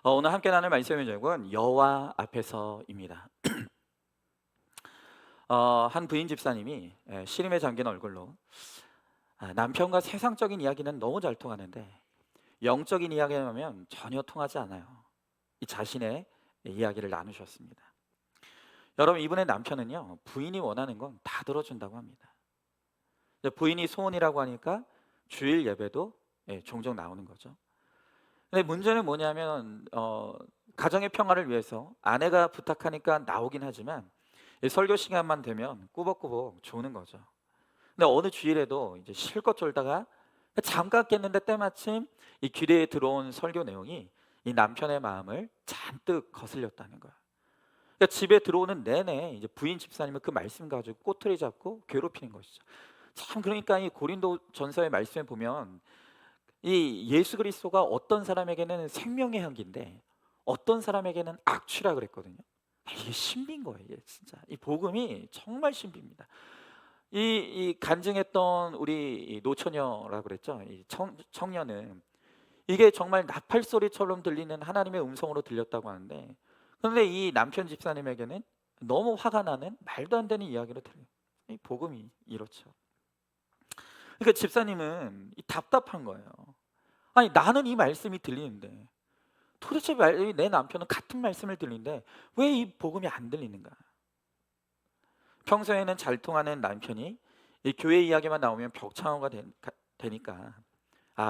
오늘 함께 나눌 말씀의 제목은 여호와 앞에서입니다. 한 부인 집사님이 시름에 잠긴 얼굴로 남편과 세상적인 이야기는 너무 잘 통하는데 영적인 이야기를 하면 전혀 통하지 않아요. 이 자신의 이야기를 나누셨습니다. 여러분, 이분의 남편은요, 부인이 원하는 건 다 들어준다고 합니다. 이제 부인이 소원이라고 하니까 주일 예배도 종종 나오는 거죠. 근데 문제는 뭐냐면 가정의 평화를 위해서 아내가 부탁하니까 나오긴 하지만 이 설교 시간만 되면 꾸벅꾸벅 조는 거죠. 근데 어느 주일에도 이제 실컷 졸다가 잠깐 깼는데 때마침 이 귀리에 들어온 설교 내용이 이 남편의 마음을 잔뜩 거슬렸다는 거야. 그러니까 집에 들어오는 내내 이제 부인 집사님은 그 말씀 가지고 꼬투리 잡고 괴롭히는 것이죠. 참, 그러니까 이 고린도 전서의 말씀에 보면 이 예수 그리스도가 어떤 사람에게는 생명의 향기인데 어떤 사람에게는 악취라 그랬거든요. 이게 신비인 거예요, 이게 진짜. 이 복음이 정말 신비입니다. 이 간증했던 우리 이 노처녀라고 그랬죠. 이 청년은 이게 정말 나팔 소리처럼 들리는 하나님의 음성으로 들렸다고 하는데, 그런데 이 남편 집사님에게는 너무 화가 나는 말도 안 되는 이야기로 들려요. 이 복음이 이렇죠. 그러니까 집사님은 이 답답한 거예요. 아니, 나는 이 말씀이 들리는데 도대체 내 남편은 같은 말씀을 들리는데 왜 이 복음이 안 들리는가? 평소에는 잘 통하는 남편이 이 교회 이야기만 나오면 벽창호가 되니까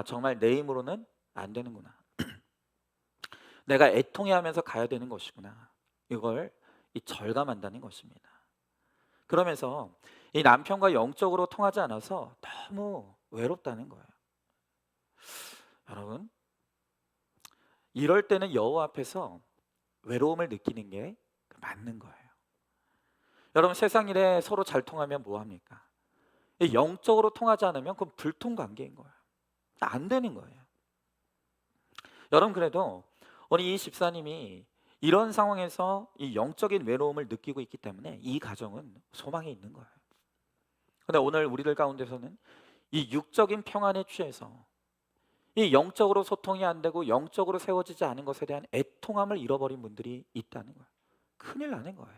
정말 내 힘으로는 안 되는구나. 내가 애통해하면서 가야 되는 것이구나. 이걸 이 절감한다는 것입니다. 그러면서 이 남편과 영적으로 통하지 않아서 너무 외롭다는 거예요. 여러분, 이럴 때는 여호와 앞에서 외로움을 느끼는 게 맞는 거예요. 여러분, 세상 일에 서로 잘 통하면 뭐 합니까? 영적으로 통하지 않으면 그건 불통 관계인 거예요. 안 되는 거예요. 여러분, 그래도 오늘 이 집사님이 이런 상황에서 이 영적인 외로움을 느끼고 있기 때문에 이 가정은 소망이 있는 거예요. 근데 오늘 우리들 가운데서는 이 육적인 평안에 취해서 이 영적으로 소통이 안 되고 영적으로 세워지지 않은 것에 대한 애통함을 잃어버린 분들이 있다는 거예요. 큰일 나는 거예요.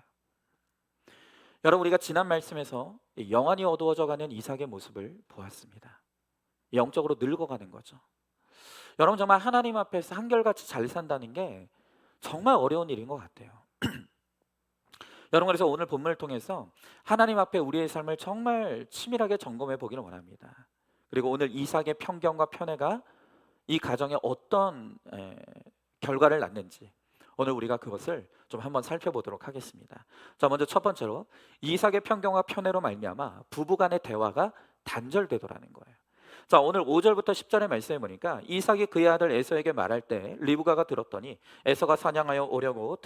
여러분, 우리가 지난 말씀에서 영안이 어두워져가는 이삭의 모습을 보았습니다. 영적으로 늙어가는 거죠. 여러분, 정말 하나님 앞에서 한결같이 잘 산다는 게 정말 어려운 일인 것 같아요. 여러분, 그래서 오늘 본문을 통해서 하나님 앞에 우리의 삶을 정말 치밀하게 점검해 보기를 원합니다. 그리고 오늘 이삭의 편견과 편애가 이 가정에 어떤 결과를 낳는지 오늘 우리가 그것을 좀 한번 살펴보도록 하겠습니다. 자, 먼저 첫 번째로 이삭의 편견과 편애로 말미암아 부부간의 대화가 단절되더라는 거예요. 자, 오늘 5절부터 10절의 말씀에 보니까 이삭이 그의 아들 에서에게 말할 때 리브가가 들었더니 에서가 사냥하여 오려고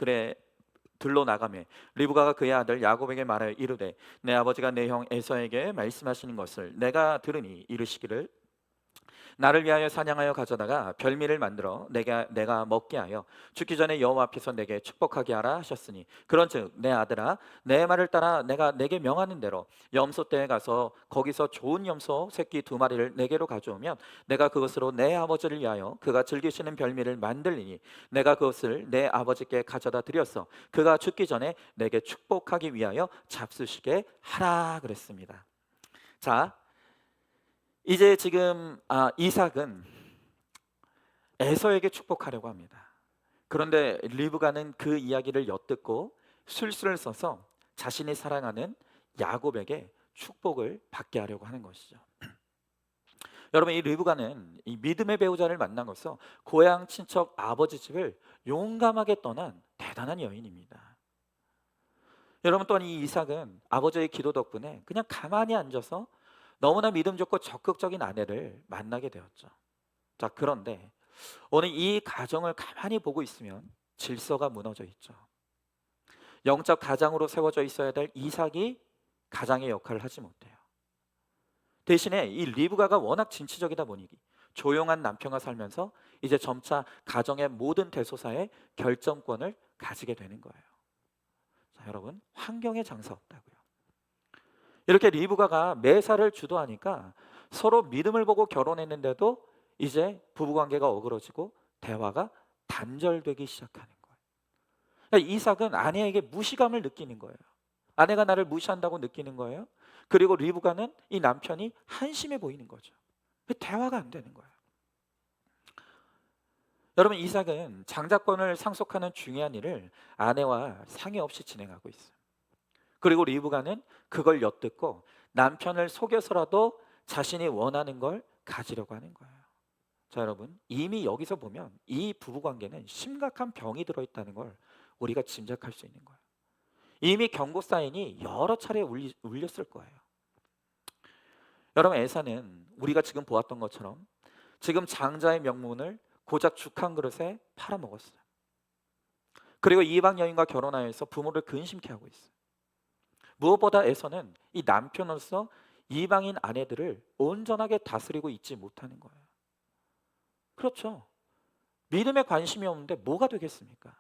들로 나가매 리브가가 그의 아들 야곱에게 말하여 이르되 내 아버지가 내 형 에서에게 말씀하시는 것을 내가 들으니 이르시기를 나를 위하여 사냥하여 가져다가 별미를 만들어 내가 먹게 하여 죽기 전에 여호와 앞에서 내게 축복하게 하라 하셨으니 그런즉 내 아들아 내 말을 따라 내가 내게 명하는 대로 염소떼에 가서 거기서 좋은 염소 새끼 2마리를 내게로 가져오면 내가 그것으로 내 아버지를 위하여 그가 즐기시는 별미를 만들리니 내가 그것을 내 아버지께 가져다 드렸어 그가 죽기 전에 내게 축복하기 위하여 잡수시게 하라 그랬습니다. 자, 이제 지금 이삭은 에서에게 축복하려고 합니다. 그런데 리브가는 그 이야기를 엿듣고 술수를 써서 자신이 사랑하는 야곱에게 축복을 받게 하려고 하는 것이죠. 여러분, 이 리브가는 이 믿음의 배우자를 만난 것서 고향 친척 아버지 집을 용감하게 떠난 대단한 여인입니다. 여러분, 또한 이 이삭은 아버지의 기도 덕분에 그냥 가만히 앉아서 너무나 믿음 좋고 적극적인 아내를 만나게 되었죠. 자, 그런데 오늘 이 가정을 가만히 보고 있으면 질서가 무너져 있죠. 영적 가장으로 세워져 있어야 될 이삭이 가장의 역할을 하지 못해요. 대신에 이 리브가가 워낙 진취적이다 보니 조용한 남편과 살면서 이제 점차 가정의 모든 대소사의 결정권을 가지게 되는 거예요. 자, 여러분, 환경에 장사 없다고요. 이렇게 리브가가 매사를 주도하니까 서로 믿음을 보고 결혼했는데도 이제 부부관계가 어그러지고 대화가 단절되기 시작하는 거예요. 그러니까 이삭은 아내에게 무시감을 느끼는 거예요. 아내가 나를 무시한다고 느끼는 거예요. 그리고 리브가는 이 남편이 한심해 보이는 거죠. 대화가 안 되는 거예요. 여러분, 이삭은 장자권을 상속하는 중요한 일을 아내와 상의 없이 진행하고 있어요. 그리고 리브가는 그걸 엿듣고 남편을 속여서라도 자신이 원하는 걸 가지려고 하는 거예요. 자, 여러분, 이미 여기서 보면 이 부부관계는 심각한 병이 들어있다는 걸 우리가 짐작할 수 있는 거예요. 이미 경고 사인이 여러 차례 울렸을 거예요. 여러분, 에사는 우리가 지금 보았던 것처럼 지금 장자의 명분을 고작 죽 한 그릇에 팔아먹었어요. 그리고 이방 여인과 결혼하여서 부모를 근심케 하고 있어요. 무엇보다 에서는 이 남편으로서 이방인 아내들을 온전하게 다스리고 있지 못하는 거예요. 그렇죠. 믿음에 관심이 없는데 뭐가 되겠습니까?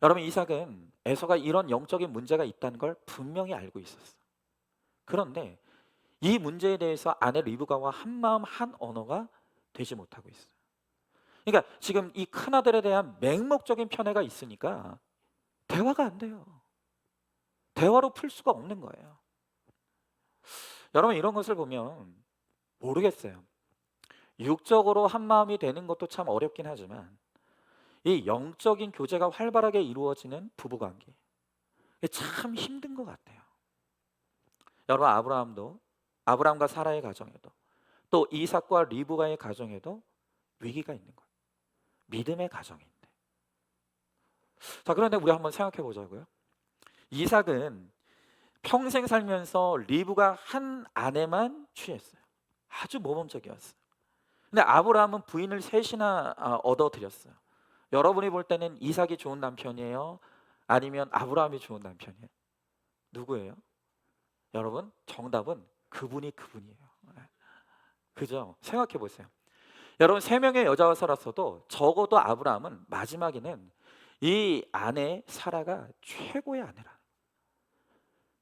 여러분, 이삭은 에서가 이런 영적인 문제가 있다는 걸 분명히 알고 있었어요. 그런데 이 문제에 대해서 아내 리브가와 한마음 한 언어가 되지 못하고 있어요. 그러니까 지금 이 큰아들에 대한 맹목적인 편애가 있으니까 대화가 안 돼요. 대화로 풀 수가 없는 거예요. 여러분, 이런 것을 보면 모르겠어요. 육적으로 한마음이 되는 것도 참 어렵긴 하지만 이 영적인 교제가 활발하게 이루어지는 부부관계, 이게 참 힘든 것 같아요. 여러분, 아브라함과 사라의 가정에도 또 이삭과 리브가의 가정에도 위기가 있는 거예요. 믿음의 가정인데. 자, 그런데 우리 한번 생각해 보자고요. 이삭은 평생 살면서 리브가 한 아내만 취했어요. 아주 모범적이었어요. 근데 아브라함은 부인을 셋이나 얻어들였어요. 여러분이 볼 때는 이삭이 좋은 남편이에요? 아니면 아브라함이 좋은 남편이에요? 누구예요? 여러분, 정답은 그분이에요. 그죠? 생각해 보세요. 여러분, 세 명의 여자와 살았어도 적어도 아브라함은 마지막에는 이 아내 사라가 최고의 아내라,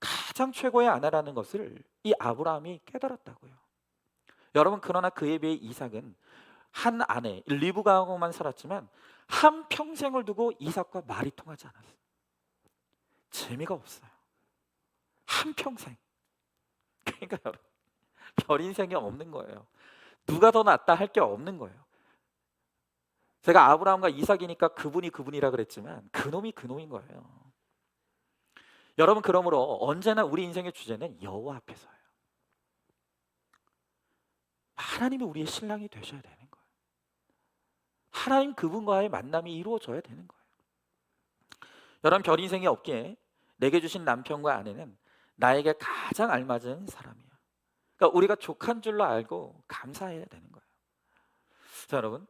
가장 최고의 아내라는 것을 이 아브라함이 깨달았다고요. 여러분, 그러나 그에 비해 이삭은 한 아내 리브가하고만 살았지만 한 평생을 두고 이삭과 말이 통하지 않았어요. 재미가 없어요. 한 평생. 그러니까 여러분, 별 인생이 없는 거예요. 누가 더 낫다 할 게 없는 거예요. 제가 아브라함과 이삭이니까 그분이라 그랬지만 그놈이 그놈인 거예요. 여러분, 그러므로 언제나 우리 인생의 주제는 여호와 앞에서예요. 하나님이 우리의 신랑이 되셔야 되는 거예요. 하나님 그분과의 만남이 이루어져야 되는 거예요. 여러분, 별 인생이 없기에 내게 주신 남편과 아내는 나에게 가장 알맞은 사람이에요. 그러니까 우리가 족한 줄로 알고 감사해야 되는 거예요. 자, 여러분,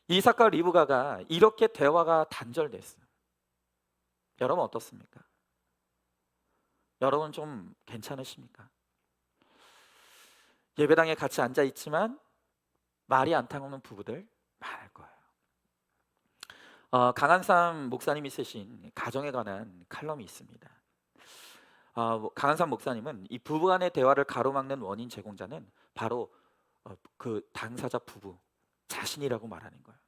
이삭과 리브가가 이렇게 대화가 단절됐어요. 여러분, 어떻습니까? 여러분, 좀 괜찮으십니까? 예배당에 같이 앉아 있지만 말이 안 통하는 부부들 많을 거예요. 강한삼 목사님이 쓰신 가정에 관한 칼럼이 있습니다. 강한삼 목사님은 이 부부간의 대화를 가로막는 원인 제공자는 바로 그 당사자 부부 자신이라고 말하는 거예요.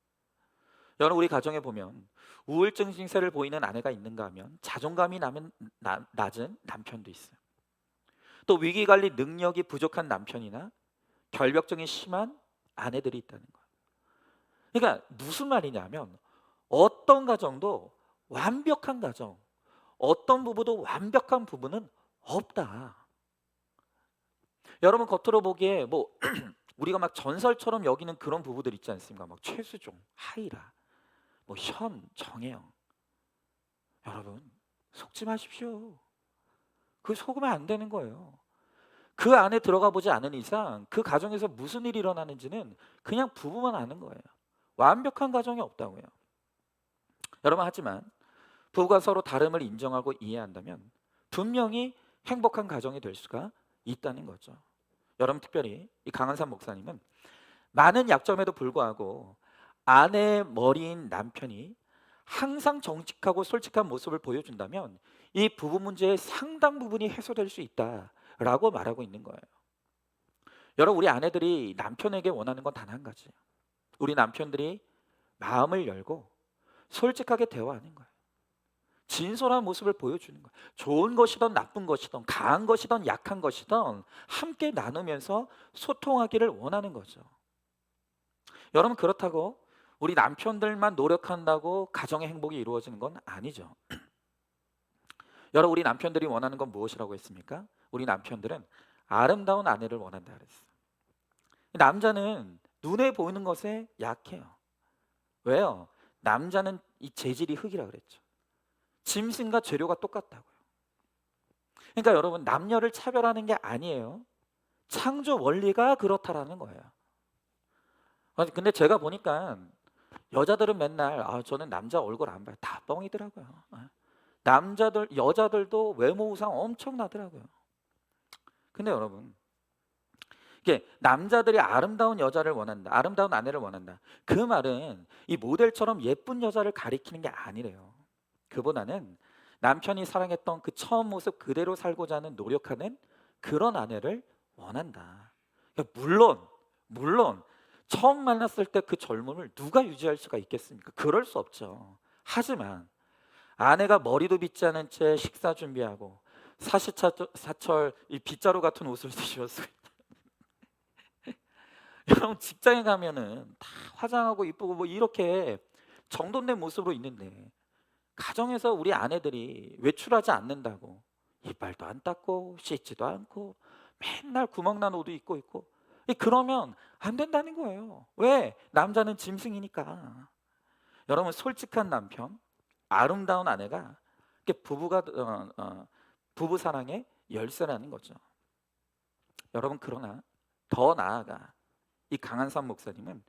여러분, 우리 가정에 보면 우울증 증세를 보이는 아내가 있는가 하면 자존감이 낮은 남편도 있어요. 또 위기관리 능력이 부족한 남편이나 결벽증이 심한 아내들이 있다는 거예요. 그러니까 무슨 말이냐면 어떤 가정도 완벽한 가정, 어떤 부부도 완벽한 부부는 없다. 여러분, 겉으로 보기에 뭐 우리가 막 전설처럼 여기는 그런 부부들 있지 않습니까? 막 최수종, 하이라, 뭐 현, 정혜영. 여러분, 속지 마십시오. 그 속으면 안 되는 거예요. 그 안에 들어가 보지 않은 이상 그 가정에서 무슨 일이 일어나는지는 그냥 부부만 아는 거예요. 완벽한 가정이 없다고요. 여러분, 하지만 부부가 서로 다름을 인정하고 이해한다면 분명히 행복한 가정이 될 수가 있다는 거죠. 여러분, 특별히 이 강한삼 목사님은 많은 약점에도 불구하고 아내의 머리인 남편이 항상 정직하고 솔직한 모습을 보여준다면 이 부부 문제의 상당 부분이 해소될 수 있다라고 말하고 있는 거예요. 여러분, 우리 아내들이 남편에게 원하는 건 단 한 가지예요. 우리 남편들이 마음을 열고 솔직하게 대화하는 거예요. 진솔한 모습을 보여주는 거예요. 좋은 것이든 나쁜 것이든 강한 것이든 약한 것이든 함께 나누면서 소통하기를 원하는 거죠. 여러분, 그렇다고 우리 남편들만 노력한다고 가정의 행복이 이루어지는 건 아니죠. 여러분, 우리 남편들이 원하는 건 무엇이라고 했습니까? 우리 남편들은 아름다운 아내를 원한다 그랬어요. 남자는 눈에 보이는 것에 약해요. 왜요? 남자는 이 재질이 흙이라 그랬죠. 짐승과 재료가 똑같다고요. 그러니까 여러분, 남녀를 차별하는 게 아니에요. 창조 원리가 그렇다라는 거예요. 아니, 근데 제가 보니까 여자들은 맨날 저는 남자 얼굴 안 봐요. 다 뻥이더라고요. 여자들도 외모 우상 엄청나더라고요. 근데 여러분, 이게 남자들이 아름다운 여자를 원한다, 아름다운 아내를 원한다, 그 말은 이 모델처럼 예쁜 여자를 가리키는 게 아니래요. 그보다는 남편이 사랑했던 그 처음 모습 그대로 살고자 하는 노력하는 그런 아내를 원한다. 그러니까 물론 처음 만났을 때 그 젊음을 누가 유지할 수가 있겠습니까? 그럴 수 없죠. 하지만 아내가 머리도 빗지 않은 채 식사 준비하고 사시사철 이 빗자루 같은 옷을 드셨어요. 여러분, 직장에 가면은 다 화장하고 이쁘고 뭐 이렇게 정돈된 모습으로 있는데 가정에서 우리 아내들이 외출하지 않는다고 이빨도 안 닦고 씻지도 않고 맨날 구멍난 옷도 입고 있고, 그러면 안 된다는 거예요. 왜? 남자는 짐승이니까. 여러분, 솔직한 남편, 아름다운 아내가 이렇게 부부 사랑의 열쇠라는 거죠. 여러분, 그러나 더 나아가 이 강한삼 목사님은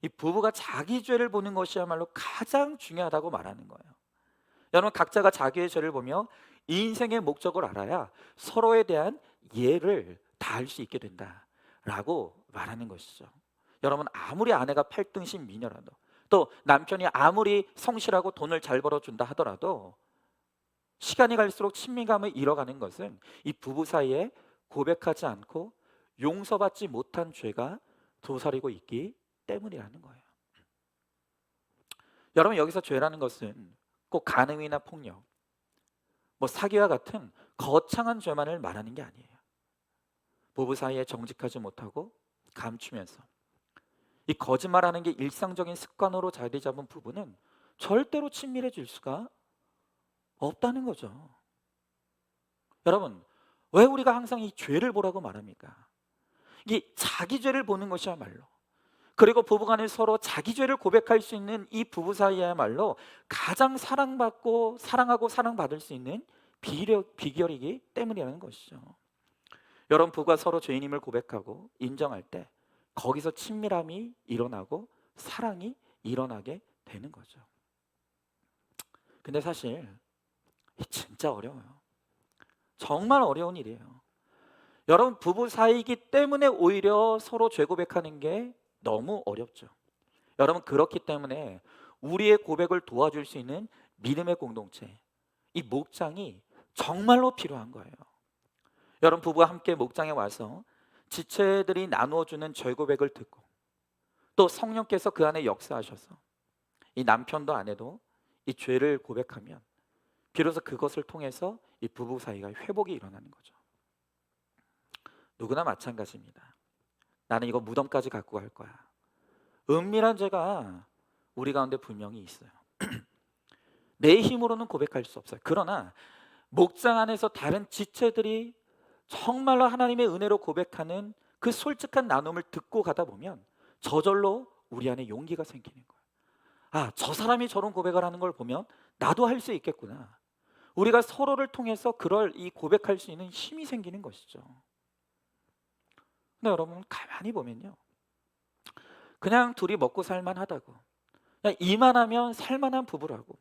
이 부부가 자기 죄를 보는 것이야말로 가장 중요하다고 말하는 거예요. 여러분, 각자가 자기의 죄를 보며 이 인생의 목적을 알아야 서로에 대한 이해를 다할 수 있게 된다라고 말하는 것이죠. 여러분, 아무리 아내가 팔등신 미녀라도, 또 남편이 아무리 성실하고 돈을 잘 벌어준다 하더라도 시간이 갈수록 친밀감을 잃어가는 것은 이 부부 사이에 고백하지 않고 용서받지 못한 죄가 도사리고 있기 때문이라는 거예요. 여러분, 여기서 죄라는 것은 꼭 간음이나 폭력, 뭐 사기와 같은 거창한 죄만을 말하는 게 아니에요. 부부 사이에 정직하지 못하고 감추면서 이 거짓말하는 게 일상적인 습관으로 자리 잡은 부부는 절대로 친밀해질 수가 없다는 거죠. 여러분, 왜 우리가 항상 이 죄를 보라고 말합니까? 이 자기 죄를 보는 것이야말로, 그리고 부부간에 서로 자기 죄를 고백할 수 있는 이 부부 사이야말로 가장 사랑받고 사랑하고 사랑받을 수 있는 비결이기 때문이라는 것이죠. 여러분, 부부가 서로 죄인임을 고백하고 인정할 때 거기서 친밀함이 일어나고 사랑이 일어나게 되는 거죠. 근데 사실 진짜 어려워요. 정말 어려운 일이에요. 여러분, 부부 사이이기 때문에 오히려 서로 죄 고백하는 게 너무 어렵죠. 여러분, 그렇기 때문에 우리의 고백을 도와줄 수 있는 믿음의 공동체, 이 목장이 정말로 필요한 거예요. 여러분, 부부가 함께 목장에 와서 지체들이 나누어주는 죄 고백을 듣고, 또 성령께서 그 안에 역사하셔서 이 남편도 아내도 이 죄를 고백하면 비로소 그것을 통해서 이 부부 사이가 회복이 일어나는 거죠. 누구나 마찬가지입니다. 나는 이거 무덤까지 갖고 갈 거야. 은밀한 죄가 우리 가운데 분명히 있어요. 내 힘으로는 고백할 수 없어요. 그러나 목장 안에서 다른 지체들이 정말로 하나님의 은혜로 고백하는 그 솔직한 나눔을 듣고 가다 보면 저절로 우리 안에 용기가 생기는 거예요. 저 사람이 저런 고백을 하는 걸 보면 나도 할 수 있겠구나. 우리가 서로를 통해서 그럴 이 고백할 수 있는 힘이 생기는 것이죠. 근데 여러분, 가만히 보면요, 그냥 둘이 먹고 살만하다고, 그냥 이만하면 살만한 부부라고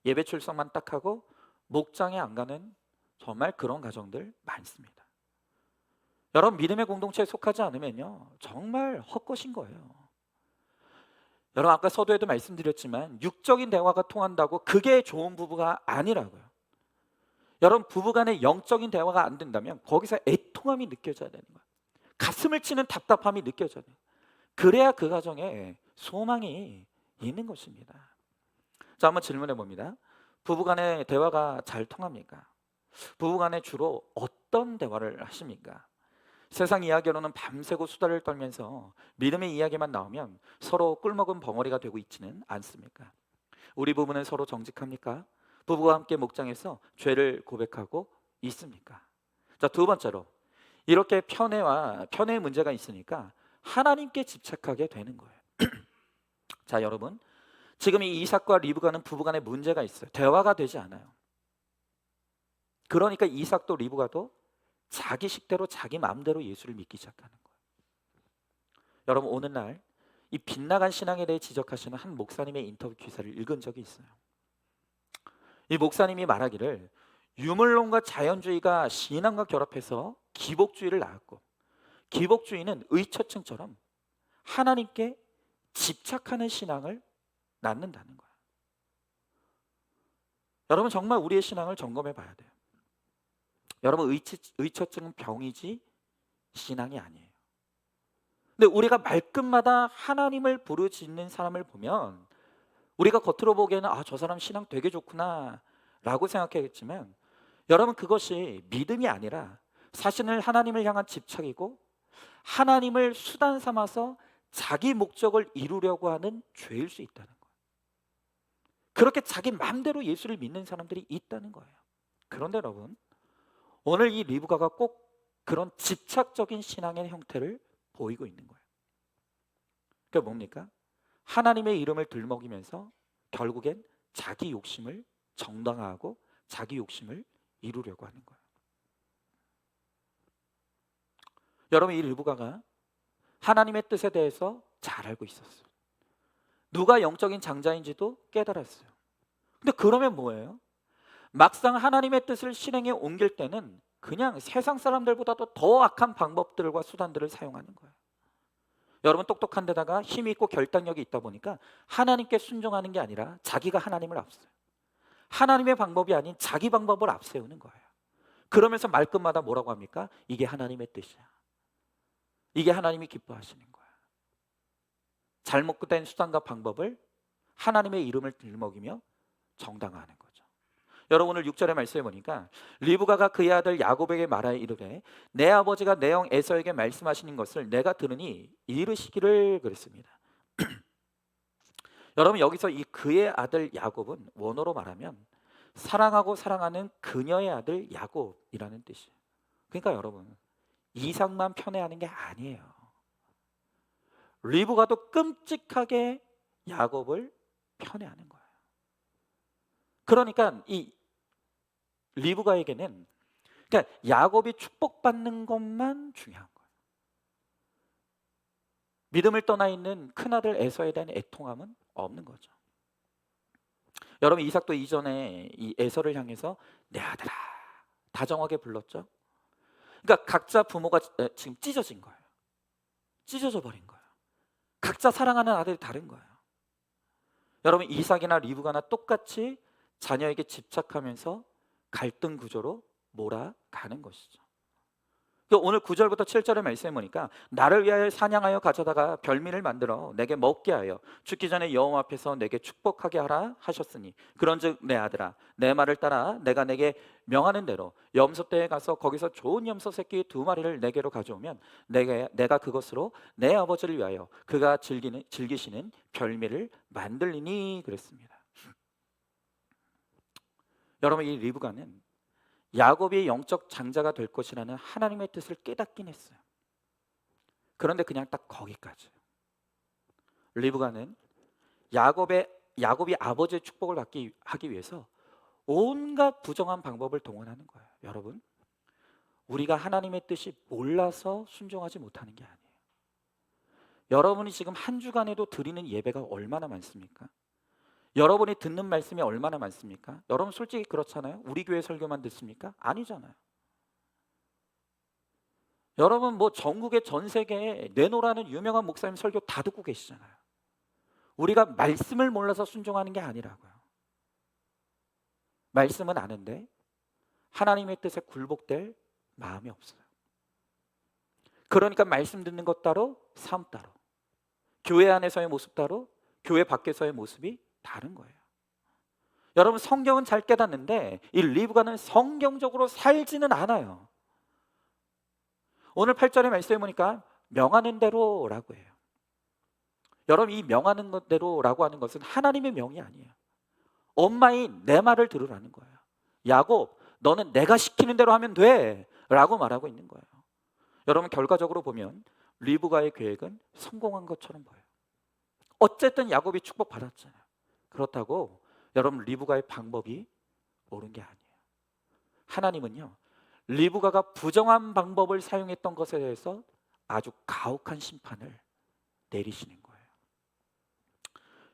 예배 출석만 딱 하고 목장에 안 가는 정말 그런 가정들 많습니다. 여러분, 믿음의 공동체에 속하지 않으면요 정말 헛것인 거예요. 여러분, 아까 서두에도 말씀드렸지만 육적인 대화가 통한다고 그게 좋은 부부가 아니라고요. 여러분, 부부간의 영적인 대화가 안 된다면 거기서 애통함이 느껴져야 되는 거예요. 가슴을 치는 답답함이 느껴져야 돼요. 그래야 그 가정에 소망이 있는 것입니다. 자, 한번 질문해 봅니다. 부부간의 대화가 잘 통합니까? 부부간에 주로 어떤 대화를 하십니까? 세상 이야기로는 밤새고 수다를 떨면서 믿음의 이야기만 나오면 서로 꿀먹은 벙어리가 되고 있지는 않습니까? 우리 부부는 서로 정직합니까? 부부와 함께 목장에서 죄를 고백하고 있습니까? 자, 두 번째로 이렇게 편애의 문제가 있으니까 하나님께 집착하게 되는 거예요. 자, 여러분, 지금 이 이삭과 리브가는 부부간에 문제가 있어요. 대화가 되지 않아요. 그러니까 이삭도 리브가도 자기 식대로 자기 마음대로 예수를 믿기 시작하는 거예요. 여러분, 오늘날 이 빗나간 신앙에 대해 지적하시는 한 목사님의 인터뷰 기사를 읽은 적이 있어요. 이 목사님이 말하기를 유물론과 자연주의가 신앙과 결합해서 기복주의를 낳았고, 기복주의는 의처증처럼 하나님께 집착하는 신앙을 낳는다는 거예요. 여러분, 정말 우리의 신앙을 점검해 봐야 돼요. 여러분, 의처증은 병이지 신앙이 아니에요. 근데 우리가 말끝마다 하나님을 부르짖는 사람을 보면 우리가 겉으로 보기에는 저 사람 신앙 되게 좋구나 라고 생각하겠지만, 여러분, 그것이 믿음이 아니라 사실은 하나님을 향한 집착이고 하나님을 수단 삼아서 자기 목적을 이루려고 하는 죄일 수 있다는 거예요. 그렇게 자기 마음대로 예수를 믿는 사람들이 있다는 거예요. 그런데 여러분, 오늘 이 리브가가 꼭 그런 집착적인 신앙의 형태를 보이고 있는 거예요. 그게 뭡니까? 하나님의 이름을 들먹이면서 결국엔 자기 욕심을 정당화하고 자기 욕심을 이루려고 하는 거예요. 여러분, 이 리브가가 하나님의 뜻에 대해서 잘 알고 있었어요. 누가 영적인 장자인지도 깨달았어요. 근데 그러면 뭐예요? 막상 하나님의 뜻을 실행에 옮길 때는 그냥 세상 사람들보다도 더 악한 방법들과 수단들을 사용하는 거예요. 여러분, 똑똑한 데다가 힘이 있고 결단력이 있다 보니까 하나님께 순종하는 게 아니라 자기가 하나님을 앞서요. 하나님의 방법이 아닌 자기 방법을 앞세우는 거예요. 그러면서 말끝마다 뭐라고 합니까? 이게 하나님의 뜻이야. 이게 하나님이 기뻐하시는 거야. 잘못된 수단과 방법을 하나님의 이름을 들먹이며 정당화하는 거죠. 여러분, 오늘 6절의 말씀에 보니까 리브가가 그의 아들 야곱에게 말하여 이르되 내 아버지가 내 형 에서에게 말씀하시는 것을 내가 들으니 이르시기를 그랬습니다. 여러분, 여기서 이 그의 아들 야곱은 원어로 말하면 사랑하고 사랑하는 그녀의 아들 야곱이라는 뜻이에요. 그러니까 여러분, 이삭만 편애하는 게 아니에요. 리브가도 끔찍하게 야곱을 편애하는 거예요. 그러니까 이 리브가에게는, 그러니까 야곱이 축복받는 것만 중요한 거예요. 믿음을 떠나 있는 큰아들 에서에 대한 애통함은 없는 거죠. 여러분, 이삭도 이전에 이 에서를 향해서 내 아들아 다정하게 불렀죠. 그러니까 각자 부모가 지금 찢어진 거예요. 찢어져 버린 거예요. 각자 사랑하는 아들이 다른 거예요. 여러분, 이삭이나 리브가나 똑같이 자녀에게 집착하면서 갈등 구조로 몰아가는 것이죠. 오늘 9절부터 7절의 말씀에 보니까 나를 위하여 사냥하여 가져다가 별미를 만들어 내게 먹게 하여 죽기 전에 여호와 앞에서 내게 축복하게 하라 하셨으니 그런즉 내 아들아 내 말을 따라 내가 내게 명하는 대로 염소떼에 가서 거기서 좋은 염소 새끼 2마리를 내게로 가져오면 내가 그것으로 내 아버지를 위하여 그가 즐기시는 별미를 만들리니 그랬습니다. 여러분, 이 리브가는 야곱이 영적 장자가 될 것이라는 하나님의 뜻을 깨닫긴 했어요. 그런데 그냥 딱 거기까지. 리브가는 야곱이 아버지의 축복을 하기 위해서 온갖 부정한 방법을 동원하는 거예요. 여러분, 우리가 하나님의 뜻이 몰라서 순종하지 못하는 게 아니에요. 여러분이 지금 한 주간에도 드리는 예배가 얼마나 많습니까? 여러분이 듣는 말씀이 얼마나 많습니까? 여러분, 솔직히 그렇잖아요. 우리 교회 설교만 듣습니까? 아니잖아요. 여러분, 뭐 전국의 전 세계에 내노라는 유명한 목사님 설교 다 듣고 계시잖아요. 우리가 말씀을 몰라서 순종하는 게 아니라고요. 말씀은 아는데 하나님의 뜻에 굴복될 마음이 없어요. 그러니까 말씀 듣는 것 따로 삶 따로, 교회 안에서의 모습 따로, 교회 밖에서의 모습이 다른 거예요. 여러분, 성경은 잘 깨닫는데 이 리브가는 성경적으로 살지는 않아요. 오늘 8절의 말씀에 보니까 명하는 대로라고 해요. 여러분, 이 명하는 대로라고 하는 것은 하나님의 명이 아니에요. 엄마인 내 말을 들으라는 거예요. 야곱, 너는 내가 시키는 대로 하면 돼 라고 말하고 있는 거예요. 여러분, 결과적으로 보면 리브가의 계획은 성공한 것처럼 보여요. 어쨌든 야곱이 축복받았잖아요. 그렇다고 여러분, 리브가의 방법이 옳은 게 아니에요. 하나님은요, 리브가가 부정한 방법을 사용했던 것에 대해서 아주 가혹한 심판을 내리시는 거예요.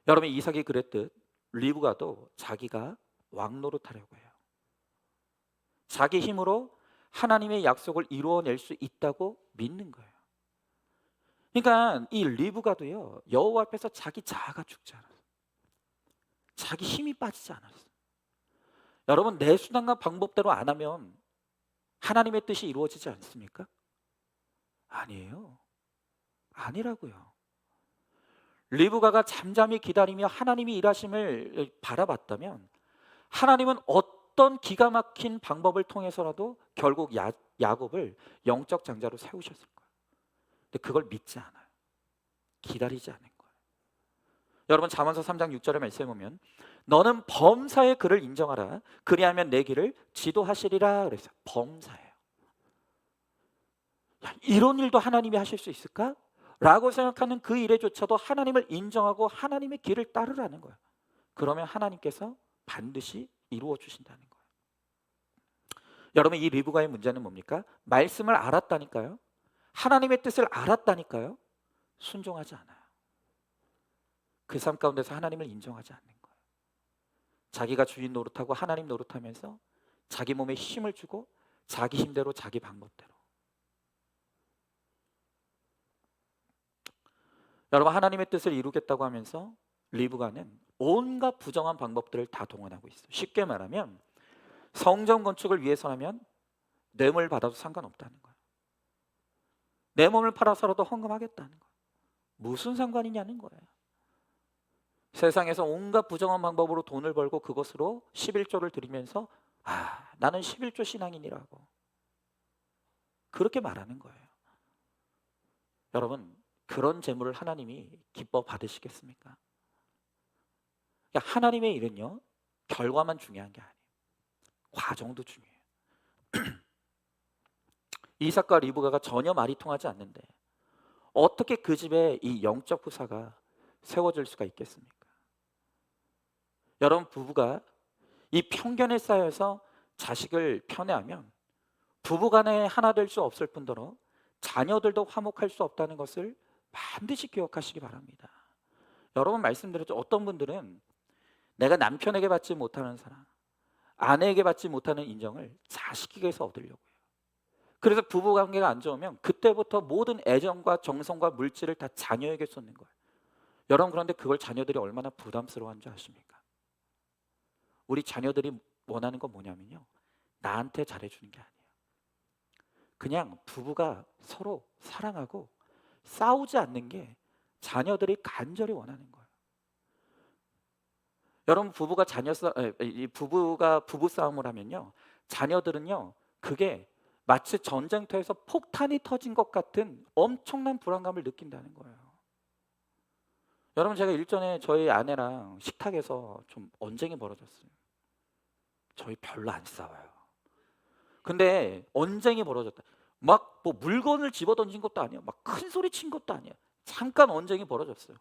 여러분, 이삭이 그랬듯 리브가도 자기가 왕노릇하려고 해요. 자기 힘으로 하나님의 약속을 이루어낼 수 있다고 믿는 거예요. 그러니까 이 리브가도요, 여호와 앞에서 자기 자아가 죽지 않았어요. 자기 힘이 빠지지 않았어요. 여러분, 내 수단과 방법대로 안 하면 하나님의 뜻이 이루어지지 않습니까? 아니에요. 아니라고요. 리브가가 잠잠히 기다리며 하나님이 일하심을 바라봤다면 하나님은 어떤 기가 막힌 방법을 통해서라도 결국 야곱을 영적 장자로 세우셨을 거예요. 근데 그걸 믿지 않아요. 기다리지 않은 거예요. 여러분, 잠언서 3장 6절의 말씀에 보면 너는 범사의 그를 인정하라. 그리하면 내 길을 지도하시리라 그랬어요. 범사예요. 야, 이런 일도 하나님이 하실 수 있을까? 라고 생각하는 그 일에조차도 하나님을 인정하고 하나님의 길을 따르라는 거예요. 그러면 하나님께서 반드시 이루어 주신다는 거예요. 여러분, 이 리브가의 문제는 뭡니까? 말씀을 알았다니까요. 하나님의 뜻을 알았다니까요. 순종하지 않아요. 그 삶 가운데서 하나님을 인정하지 않는 거예요. 자기가 주인 노릇하고 하나님 노릇하면서 자기 몸에 힘을 주고 자기 힘대로 자기 방법대로. 여러분, 하나님의 뜻을 이루겠다고 하면서 리브가는 온갖 부정한 방법들을 다 동원하고 있어요. 쉽게 말하면 성전 건축을 위해서라면 뇌물 받아도 상관없다는 거예요. 내 몸을 팔아서라도 헌금하겠다는 거예요. 무슨 상관이냐는 거예요. 세상에서 온갖 부정한 방법으로 돈을 벌고 그것으로 11조를 드리면서 나는 11조 신앙인이라고 그렇게 말하는 거예요. 여러분, 그런 재물을 하나님이 기뻐 받으시겠습니까? 그러니까 하나님의 일은요, 결과만 중요한 게 아니에요. 과정도 중요해요. 이삭과 리브가가 전혀 말이 통하지 않는데 어떻게 그 집에 이 영적 후사가 세워질 수가 있겠습니까? 여러분, 부부가 이 편견에 쌓여서 자식을 편애하면 부부간에 하나 될 수 없을 뿐더러 자녀들도 화목할 수 없다는 것을 반드시 기억하시기 바랍니다. 여러분, 말씀드렸죠. 어떤 분들은 내가 남편에게 받지 못하는 사랑, 아내에게 받지 못하는 인정을 자식에게서 얻으려고 해요. 그래서 부부관계가 안 좋으면 그때부터 모든 애정과 정성과 물질을 다 자녀에게 쏟는 거예요. 여러분, 그런데 그걸 자녀들이 얼마나 부담스러워하는 줄 아십니까? 우리 자녀들이 원하는 건 뭐냐면요, 나한테 잘해주는 게 아니에요. 그냥 부부가 서로 사랑하고 싸우지 않는 게 자녀들이 간절히 원하는 거예요. 여러분, 부부가 부부 싸움을 하면요, 자녀들은요, 그게 마치 전쟁터에서 폭탄이 터진 것 같은 엄청난 불안감을 느낀다는 거예요. 여러분, 제가 일전에 저희 아내랑 식탁에서 좀 언쟁이 벌어졌어요. 저희 별로 안 싸워요. 근데 언쟁이 벌어졌다. 막 뭐 물건을 집어던진 것도 아니에요. 막 큰 소리 친 것도 아니에요. 잠깐 언쟁이 벌어졌어요.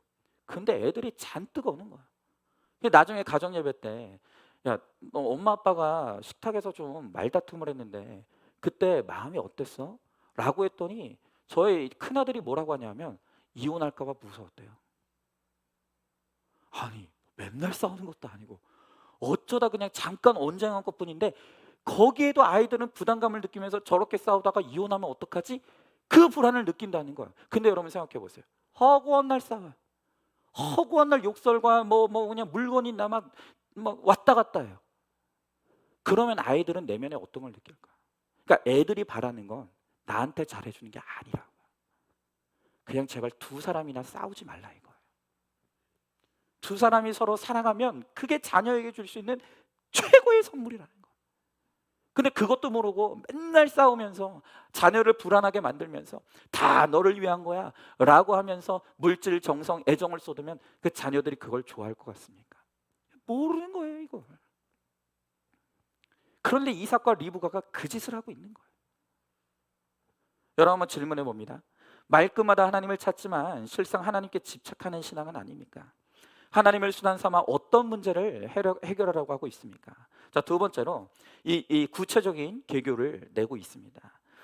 근데 애들이 잔뜩 오는 거야. 나중에 가정예배 때, 야, 너 엄마 아빠가 식탁에서 좀 말다툼을 했는데 그때 마음이 어땠어? 라고 했더니 저희 큰아들이 뭐라고 하냐면 이혼할까 봐 무서웠대요. 아니, 맨날 싸우는 것도 아니고 어쩌다 그냥 잠깐 언쟁한 것뿐인데 거기에도 아이들은 부담감을 느끼면서 저렇게 싸우다가 이혼하면 어떡하지? 그 불안을 느낀다는 거예요. 근데 여러분, 생각해 보세요. 허구한 날 싸워요. 허구한 날 욕설과 그냥 물건이 막 왔다 갔다 해요. 그러면 아이들은 내면에 어떤 걸 느낄까? 그러니까 애들이 바라는 건 나한테 잘해주는 게 아니라고요. 그냥 제발 두 사람이나 싸우지 말라 이거예요. 두 사람이 서로 사랑하면 그게 자녀에게 줄 수 있는 최고의 선물이라는 거예요. 근데 그것도 모르고 맨날 싸우면서 자녀를 불안하게 만들면서 다 너를 위한 거야 라고 하면서 물질, 정성, 애정을 쏟으면 그 자녀들이 그걸 좋아할 것 같습니까? 모르는 거예요, 이걸. 그런데 이삭과 리브가가 그 짓을 하고 있는 거예요. 여러분 한번 질문해 봅니다. 말끝마다 하나님을 찾지만 실상 하나님께 집착하는 신앙은 아닙니까? 하나님을 수단 삼아 어떤 문제를 해결하려고 하고 있습니까? 자, 두 번째로 이 구체적인 계교를 내고 있습니다.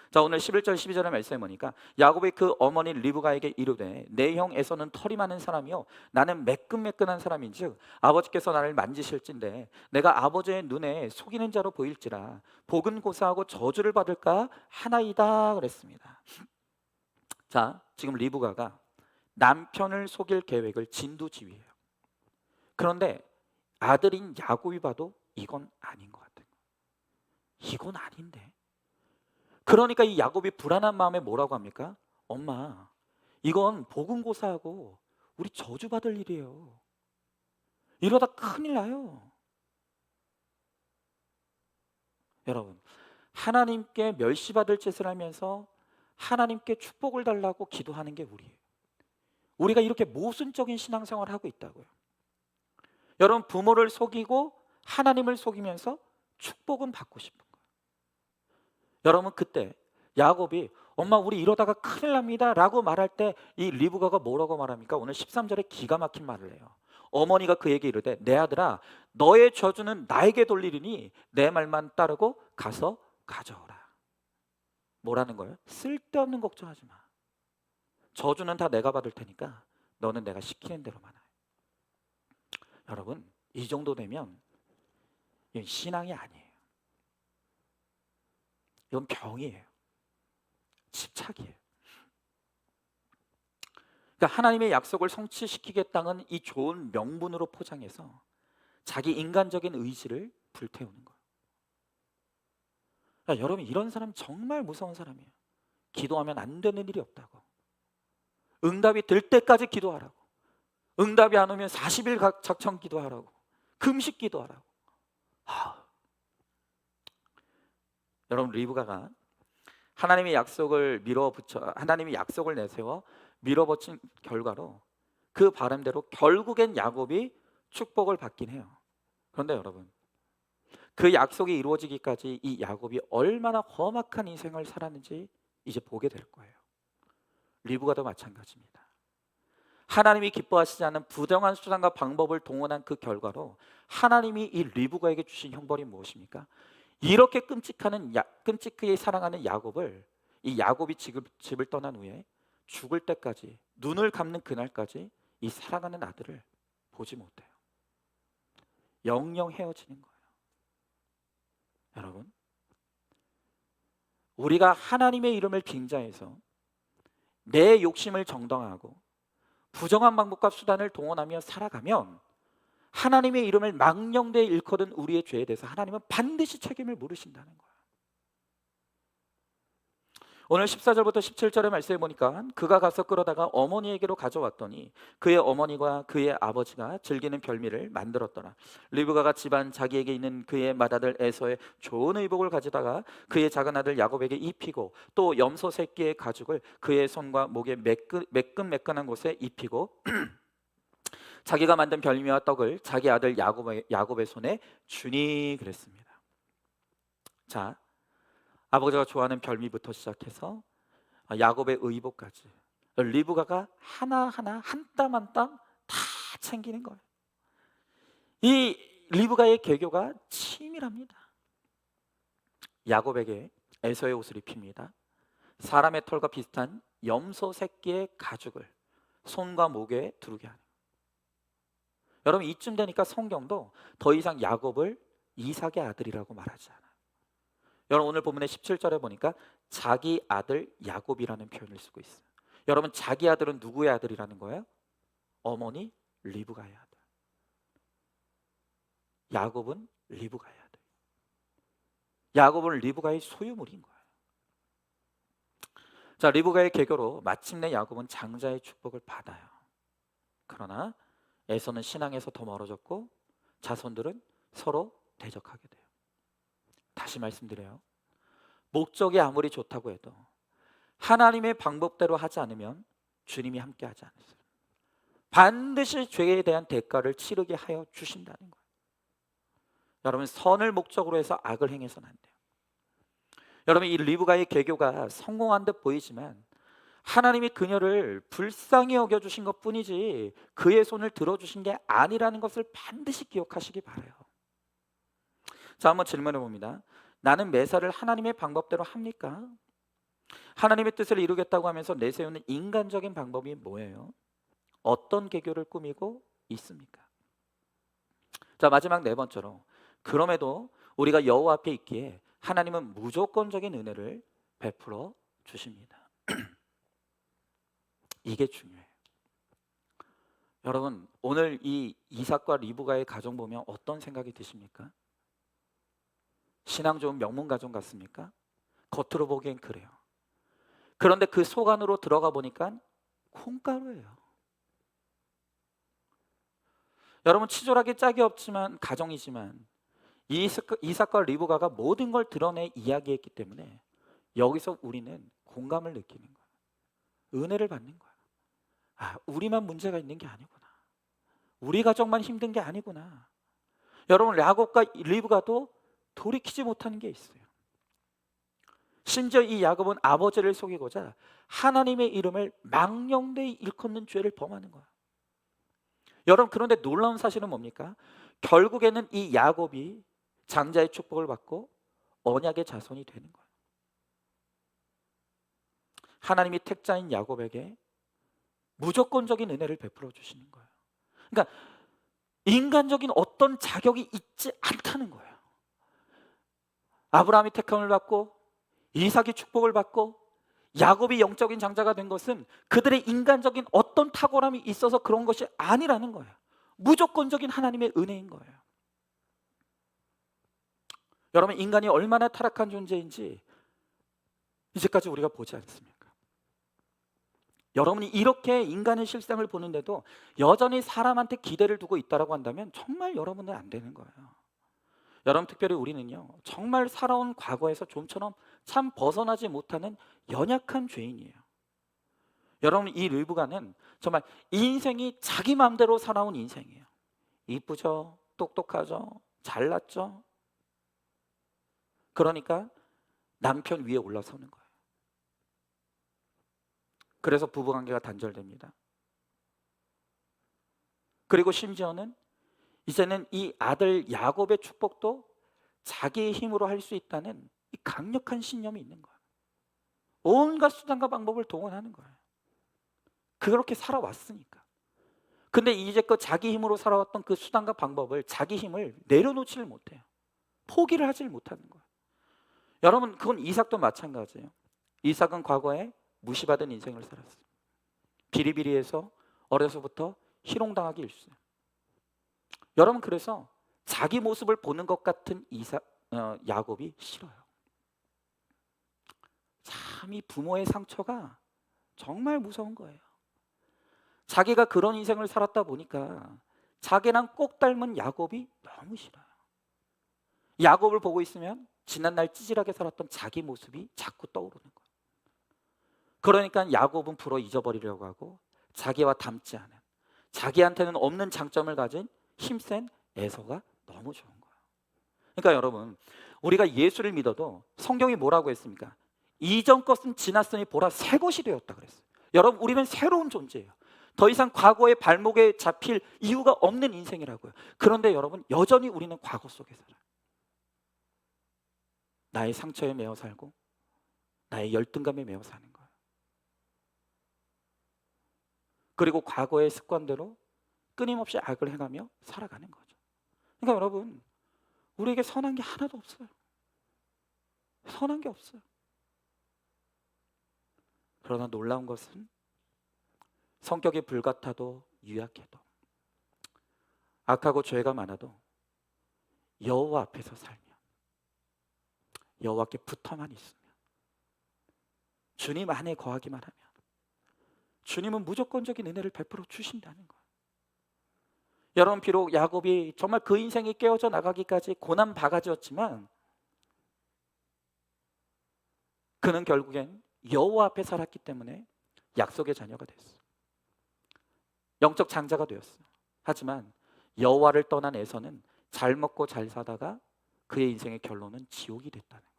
자, 오늘 11절 12절의 말씀에 보니까 야곱이 그 어머니 리브가에게 이르되 내 형 에서는 털이 많은 사람이요 나는 매끈매끈한 사람인즉 아버지께서 나를 만지실진데 내가 아버지의 눈에 속이는 자로 보일지라 복은 고사하고 저주를 받을까 하나이다 그랬습니다. 자, 지금 리브가가 남편을 속일 계획을 진두지휘해요. 그런데 아들인 야곱이 봐도 이건 아닌 것 같아요. 이건 아닌데. 그러니까 이 야곱이 불안한 마음에 뭐라고 합니까? 엄마, 이건 복음고사하고 우리 저주받을 일이에요. 이러다 큰일 나요. 여러분, 하나님께 멸시받을 짓을 하면서 하나님께 축복을 달라고 기도하는 게 우리예요. 우리가 이렇게 모순적인 신앙생활을 하고 있다고요. 여러분, 부모를 속이고 하나님을 속이면서 축복은 받고 싶은 거예요. 여러분, 그때 야곱이 엄마 우리 이러다가 큰일 납니다 라고 말할 때 이 리브가가 뭐라고 말합니까? 오늘 13절에 기가 막힌 말을 해요. 어머니가 그에게 이르되 내 아들아 너의 저주는 나에게 돌리리니 내 말만 따르고 가서 가져오라. 뭐라는 거예요? 쓸데없는 걱정하지 마. 저주는 다 내가 받을 테니까 너는 내가 시키는 대로만 해. 여러분, 이 정도 되면 이건 신앙이 아니에요. 이건 병이에요. 집착이에요. 그러니까 하나님의 약속을 성취시키겠다는 이 좋은 명분으로 포장해서 자기 인간적인 의지를 불태우는 거예요. 그러니까 여러분, 이런 사람 정말 무서운 사람이에요. 기도하면 안 되는 일이 없다고. 응답이 될 때까지 기도하라고. 응답이 안 오면 40일 작정 기도하라고. 금식 기도하라고. 여러분, 리브가가 하나님의 약속을 하나님이 약속을 내세워 밀어붙인 결과로 그 바람대로 결국엔 야곱이 축복을 받긴 해요. 그런데 여러분, 그 약속이 이루어지기까지 이 야곱이 얼마나 험악한 인생을 살았는지 이제 보게 될 거예요. 리브가도 마찬가지입니다. 하나님이 기뻐하시지 않는 부정한 수단과 방법을 동원한 그 결과로 하나님이 이 리브가에게 주신 형벌이 무엇입니까? 이렇게 끔찍하게 사랑하는 야곱을 이 야곱이 집을 떠난 후에 죽을 때까지 눈을 감는 그날까지 이 사랑하는 아들을 보지 못해요. 영영 헤어지는 거예요. 여러분, 우리가 하나님의 이름을 빙자해서 내 욕심을 정당화하고 부정한 방법과 수단을 동원하며 살아가면 하나님의 이름을 망령되이 일컫은 우리의 죄에 대해서 하나님은 반드시 책임을 물으신다는 거예요. 오늘 14절부터 17절의 말씀에 보니까 그가 가서 끌어다가 어머니에게로 가져왔더니 그의 어머니와 그의 아버지가 즐기는 별미를 만들었더라. 리브가가 집안 자기에게 있는 그의 맏아들 에서의 좋은 의복을 가져다가 그의 작은 아들 야곱에게 입히고 또 염소 새끼의 가죽을 그의 손과 목에 매끈매끈한 곳에 입히고 자기가 만든 별미와 떡을 자기 아들 야곱의 손에 주니 그랬습니다. 자, 아버지가 좋아하는 별미부터 시작해서 야곱의 의복까지 리브가가 하나하나 한 땀 한 땀 다 챙기는 거예요. 이 리브가의 개교가 치밀합니다. 야곱에게 에서의 옷을 입힙니다. 사람의 털과 비슷한 염소 새끼의 가죽을 손과 목에 두르게 하는. 여러분, 이쯤 되니까 성경도 더 이상 야곱을 이삭의 아들이라고 말하지 않아요. 여러분, 오늘 본문의 17절에 보니까 자기 아들 야곱이라는 표현을 쓰고 있어요. 여러분, 자기 아들은 누구의 아들이라는 거예요? 어머니 리브가의 아들. 야곱은 리브가의 아들. 야곱은 리브가의 소유물인 거예요. 자, 리브가의 계교로 마침내 야곱은 장자의 축복을 받아요. 그러나 에서는 신앙에서 더 멀어졌고 자손들은 서로 대적하게 돼요. 다시 말씀드려요. 목적이 아무리 좋다고 해도 하나님의 방법대로 하지 않으면 주님이 함께하지 않으세요. 반드시 죄에 대한 대가를 치르게 하여 주신다는 거예요. 여러분, 선을 목적으로 해서 악을 행해서는 안 돼요. 여러분, 이 리브가의 개교가 성공한 듯 보이지만 하나님이 그녀를 불쌍히 여겨주신 것뿐이지 그의 손을 들어주신 게 아니라는 것을 반드시 기억하시기 바라요. 자, 한번 질문해 봅니다. 나는 매사를 하나님의 방법대로 합니까? 하나님의 뜻을 이루겠다고 하면서 내세우는 인간적인 방법이 뭐예요? 어떤 개교를 꾸미고 있습니까? 자, 마지막 네 번째로, 그럼에도 우리가 여호와 앞에 있기에 하나님은 무조건적인 은혜를 베풀어 주십니다. 이게 중요해요. 여러분, 오늘 이 이삭과 리브가의 가정 보면 어떤 생각이 드십니까? 신앙 좋은 명문 가정 같습니까? 겉으로 보기엔 그래요. 그런데 그 속 안으로 들어가 보니까 콩가루예요. 여러분, 치졸하게 짝이 없지만 가정이지만 이삭과 리브가가 모든 걸 드러내 이야기했기 때문에 여기서 우리는 공감을 느끼는 거예요. 은혜를 받는 거예요. 아, 우리만 문제가 있는 게 아니구나. 우리 가정만 힘든 게 아니구나. 여러분, 야곱과 리브가도 돌이키지 못하는 게 있어요. 심지어 이 야곱은 아버지를 속이고자 하나님의 이름을 망령되이 일컫는 죄를 범하는 거예요. 여러분, 그런데 놀라운 사실은 뭡니까? 결국에는 이 야곱이 장자의 축복을 받고 언약의 자손이 되는 거예요. 하나님이 택자인 야곱에게 무조건적인 은혜를 베풀어 주시는 거예요. 그러니까 인간적인 어떤 자격이 있지 않다는 거예요. 아브라함이 택함을 받고 이삭이 축복을 받고 야곱이 영적인 장자가 된 것은 그들의 인간적인 어떤 탁월함이 있어서 그런 것이 아니라는 거예요. 무조건적인 하나님의 은혜인 거예요. 여러분, 인간이 얼마나 타락한 존재인지 이제까지 우리가 보지 않습니까? 여러분이 이렇게 인간의 실상을 보는데도 여전히 사람한테 기대를 두고 있다고 한다면 정말 여러분은 안 되는 거예요. 여러분, 특별히 우리는요, 정말 살아온 과거에서 좀처럼 참 벗어나지 못하는 연약한 죄인이에요. 여러분, 이 르브가는 정말 인생이 자기 마음대로 살아온 인생이에요. 이쁘죠? 똑똑하죠? 잘났죠? 그러니까 남편 위에 올라서는 거예요. 그래서 부부관계가 단절됩니다. 그리고 심지어는 이제는 이 아들 야곱의 축복도 자기의 힘으로 할 수 있다는 이 강력한 신념이 있는 거예요. 온갖 수단과 방법을 동원하는 거예요. 그렇게 살아왔으니까. 근데 이제껏 자기 힘으로 살아왔던 그 수단과 방법을, 자기 힘을 내려놓지를 못해요. 포기를 하지를 못하는 거예요. 여러분, 그건 이삭도 마찬가지예요. 이삭은 과거에 무시받은 인생을 살았어요. 비리비리해서 어려서부터 희롱당하기 일쑤. 여러분, 그래서 자기 모습을 보는 것 같은 야곱이 싫어요. 참, 이 부모의 상처가 정말 무서운 거예요. 자기가 그런 인생을 살았다 보니까 자기랑 꼭 닮은 야곱이 너무 싫어요. 야곱을 보고 있으면 지난날 찌질하게 살았던 자기 모습이 자꾸 떠오르는 거예요. 그러니까 야곱은 불어 잊어버리려고 하고 자기와 닮지 않은, 자기한테는 없는 장점을 가진 힘센 에서가 너무 좋은 거예요. 그러니까 여러분, 우리가 예수를 믿어도 성경이 뭐라고 했습니까? 이전 것은 지났으니 보라 새 것이 되었다 그랬어요. 여러분, 우리는 새로운 존재예요. 더 이상 과거의 발목에 잡힐 이유가 없는 인생이라고요. 그런데 여러분, 여전히 우리는 과거 속에 살아요. 나의 상처에 매여 살고 나의 열등감에 매여 사는 거예요. 그리고 과거의 습관대로 끊임없이 악을 행하며 살아가는 거죠. 그러니까 여러분, 우리에게 선한 게 하나도 없어요. 선한 게 없어요. 그러나 놀라운 것은 성격이 불같아도 유약해도 악하고 죄가 많아도 여호와 앞에서 살면, 여호와께 붙어만 있으면, 주님 안에 거하기만 하면 주님은 무조건적인 은혜를 베풀어 주신다는 거예요. 여러분, 비록 야곱이 정말 그 인생이 깨어져 나가기까지 고난 바가지였지만 그는 결국엔 여호와 앞에 살았기 때문에 약속의 자녀가 됐어. 영적 장자가 되었어. 하지만 여호와를 떠난 에서는 잘 먹고 잘 사다가 그의 인생의 결론은 지옥이 됐다는 거예요.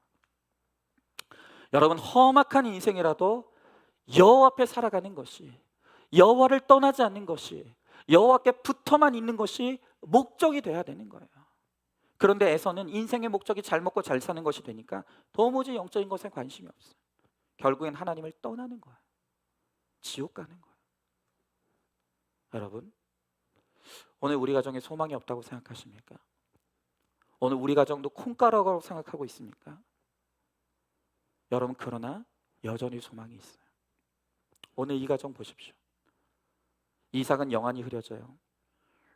여러분, 험악한 인생이라도 여호와 앞에 살아가는 것이, 여호와를 떠나지 않는 것이, 여호와께 붙어만 있는 것이 목적이 돼야 되는 거예요. 그런데 에서는 인생의 목적이 잘 먹고 잘 사는 것이 되니까 도무지 영적인 것에 관심이 없어요. 결국엔 하나님을 떠나는 거예요. 지옥 가는 거예요. 여러분, 오늘 우리 가정에 소망이 없다고 생각하십니까? 오늘 우리 가정도 콩가루라고 생각하고 있습니까? 여러분, 그러나 여전히 소망이 있어요. 오늘 이 가정 보십시오. 이삭은 영안이 흐려져요.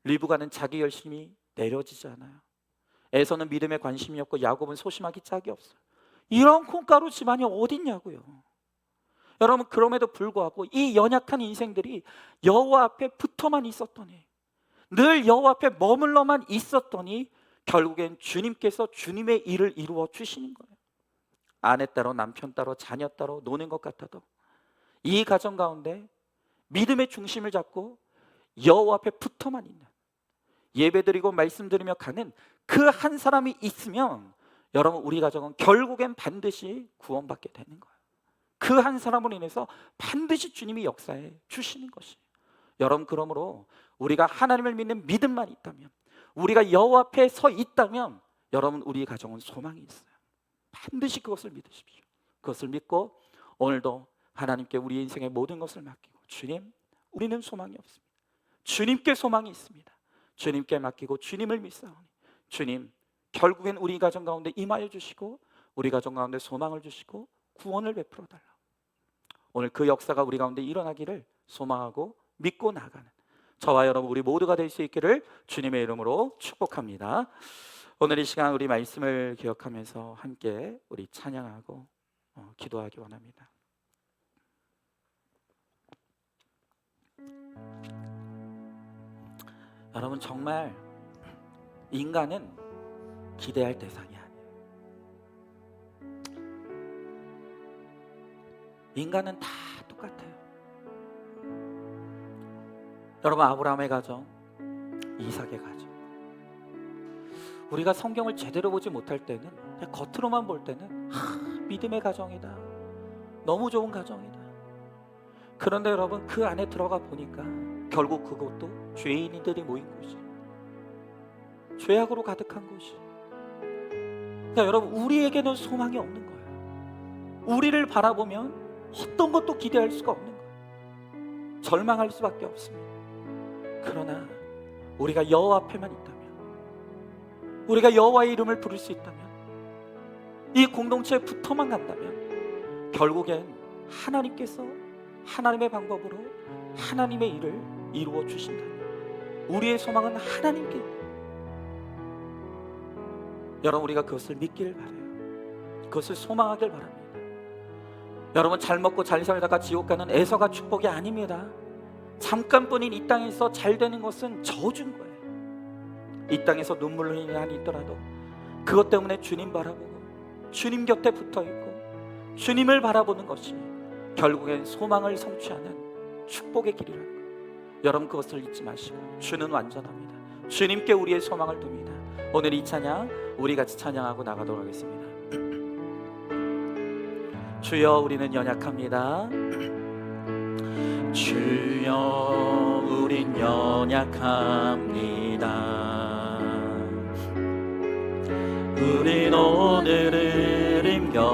리브가는 자기 열심이 내려지지 않아요. 에서는 믿음에 관심이 없고 야곱은 소심하기 짝이 없어요. 이런 콩가루 집안이 어딨냐고요. 여러분, 그럼에도 불구하고 이 연약한 인생들이 여호와 앞에 붙어만 있었더니, 늘 여호와 앞에 머물러만 있었더니 결국엔 주님께서 주님의 일을 이루어 주시는 거예요. 아내 따로 남편 따로 자녀 따로 노는 것 같아도 이 가정 가운데 믿음의 중심을 잡고 여호와 앞에 붙어만 있는, 예배드리고 말씀드리며 가는 그 한 사람이 있으면 여러분, 우리 가정은 결국엔 반드시 구원받게 되는 거예요. 그 한 사람으로 인해서 반드시 주님이 역사해 주시는 것이에요. 여러분, 그러므로 우리가 하나님을 믿는 믿음만 있다면, 우리가 여호와 앞에 서 있다면 여러분, 우리 가정은 소망이 있어요. 반드시 그것을 믿으십시오. 그것을 믿고 오늘도 하나님께 우리 인생의 모든 것을 맡기고, 주님, 우리는 소망이 없습니다. 주님께 소망이 있습니다. 주님께 맡기고 주님을 믿사오니 주님, 결국엔 우리 가정 가운데 임하여 주시고 우리 가정 가운데 소망을 주시고 구원을 베풀어 달라. 오늘 그 역사가 우리 가운데 일어나기를 소망하고 믿고 나가는 저와 여러분 우리 모두가 될 수 있기를 주님의 이름으로 축복합니다. 오늘 이 시간 우리 말씀을 기억하면서 함께 우리 찬양하고 기도하기 원합니다. 여러분, 정말 인간은 기대할 대상이 아니에요. 인간은 다 똑같아요. 여러분, 아브라함의 가정, 이삭의 가정, 우리가 성경을 제대로 보지 못할 때는, 그냥 겉으로만 볼 때는 믿음의 가정이다, 너무 좋은 가정이다. 그런데 여러분, 그 안에 들어가 보니까 결국 그것도 죄인들이 모인 곳이, 죄악으로 가득한 곳이. 그러니까 여러분, 우리에게는 소망이 없는 거예요. 우리를 바라보면 어떤 것도 기대할 수가 없는 거예요. 절망할 수밖에 없습니다. 그러나 우리가 여호와 앞에만 있다면, 우리가 여호와의 이름을 부를 수 있다면, 이 공동체에 붙어만 간다면 결국엔 하나님께서 하나님의 방법으로 하나님의 일을 이루어 주신다면, 우리의 소망은 하나님께. 여러분, 우리가 그것을 믿기를 바라요. 그것을 소망하길 바랍니다. 여러분, 잘 먹고 잘 살다가 지옥 가는 에서가 축복이 아닙니다. 잠깐뿐인 이 땅에서 잘 되는 것은 저주인 거예요. 이 땅에서 눈물을 흘리는 한이 있더라도 그것 때문에 주님 바라보고 주님 곁에 붙어있고 주님을 바라보는 것이 결국엔 소망을 성취하는 축복의 길이라는 거예요. 여러분, 그것을 잊지 마시고 주는 완전합니다. 주님께 우리의 소망을 둡니다. 오늘 이 찬양 우리 같이 찬양하고 나가도록 하겠습니다. 주여, 우리는 연약합니다. 주여, 우린 연약합니다. 우린 오늘을 힘겨워합니다.